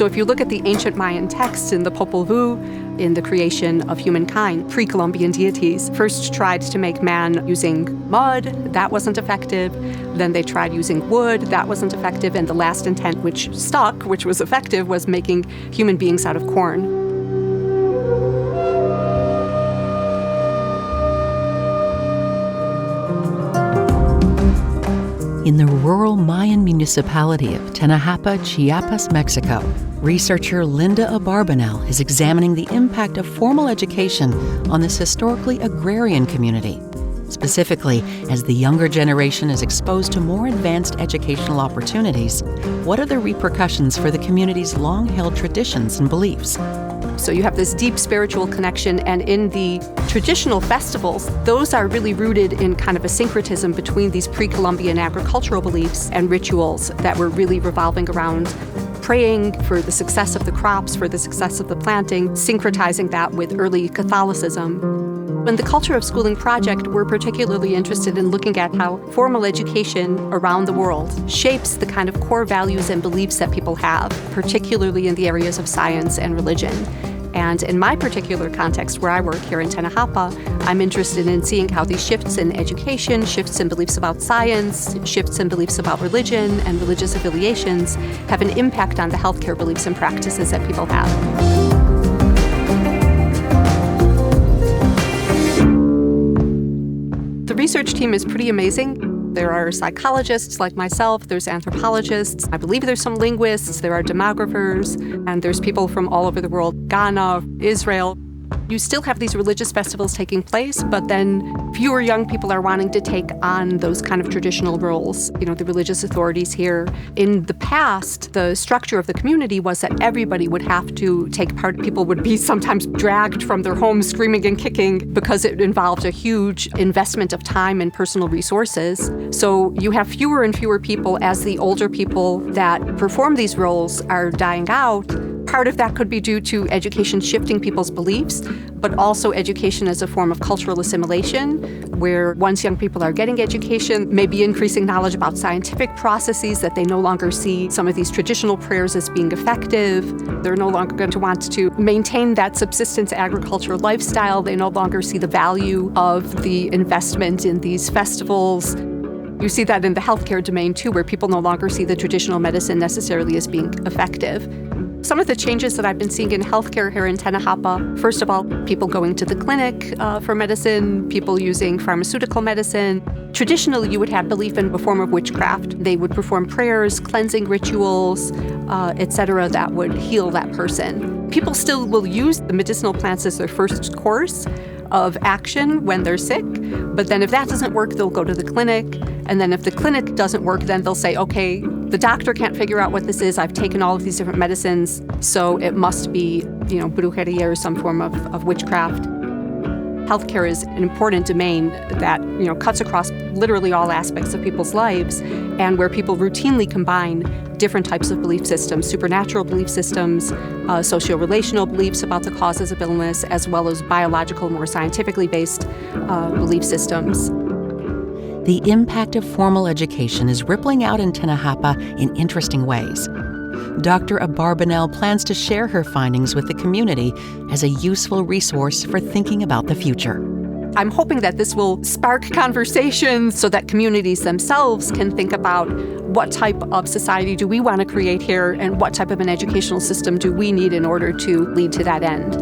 So if you look at the ancient Mayan texts in the Popol Vuh, in the creation of humankind, pre-Columbian deities first tried to make man using mud. That wasn't effective. Then they tried using wood. That wasn't effective. And the last intent, which stuck, which was effective, was making human beings out of corn. In the rural Mayan municipality of Tenejapa, Chiapas, Mexico, researcher Linda Abarbanell is examining the impact of formal education on this historically agrarian community. Specifically, as the younger generation is exposed to more advanced educational opportunities, what are the repercussions for the community's long-held traditions and beliefs? So you have this deep spiritual connection, and in the traditional festivals, those are really rooted in kind of a syncretism between these pre-Columbian agricultural beliefs and rituals that were really revolving around praying for the success of the crops, for the success of the planting, syncretizing that with early Catholicism. In the Culture of Schooling project, we're particularly interested in looking at how formal education around the world shapes the kind of core values and beliefs that people have, particularly in the areas of science and religion. And in my particular context, where I work here in Tenejapa, I'm interested in seeing how these shifts in education, shifts in beliefs about science, shifts in beliefs about religion and religious affiliations have an impact on the healthcare beliefs and practices that people have. The research team is pretty amazing. There are psychologists like myself, there's anthropologists, I believe there's some linguists, there are demographers, and there's people from all over the world, Ghana, Israel. You still have these religious festivals taking place, but then fewer young people are wanting to take on those kind of traditional roles, the religious authorities here. In the past, the structure of the community was that everybody would have to take part. People would be sometimes dragged from their homes screaming and kicking because it involved a huge investment of time and personal resources. So you have fewer and fewer people as the older people that perform these roles are dying out. Part of that could be due to education shifting people's beliefs, but also education as a form of cultural assimilation, where once young people are getting education, maybe increasing knowledge about scientific processes, that they no longer see some of these traditional prayers as being effective. They're no longer going to want to maintain that subsistence agricultural lifestyle. They no longer see the value of the investment in these festivals. You see that in the healthcare domain too, where people no longer see the traditional medicine necessarily as being effective. Some of the changes that I've been seeing in healthcare here in Tenejapa, first of all, people going to the clinic for medicine, people using pharmaceutical medicine. Traditionally, you would have belief in a form of witchcraft. They would perform prayers, cleansing rituals, etc., that would heal that person. People still will use the medicinal plants as their first course of action when they're sick, but then if that doesn't work, they'll go to the clinic, and then if the clinic doesn't work, then they'll say, okay, the doctor can't figure out what this is, I've taken all of these different medicines, so it must be, brujeria or some form of witchcraft. Healthcare is an important domain that, cuts across literally all aspects of people's lives, and where people routinely combine different types of belief systems, supernatural belief systems, socio-relational beliefs about the causes of illness, as well as biological, more scientifically based belief systems. The impact of formal education is rippling out in Tenejapa in interesting ways. Dr. Abarbanell plans to share her findings with the community as a useful resource for thinking about the future. I'm hoping that this will spark conversations so that communities themselves can think about what type of society do we want to create here and what type of an educational system do we need in order to lead to that end.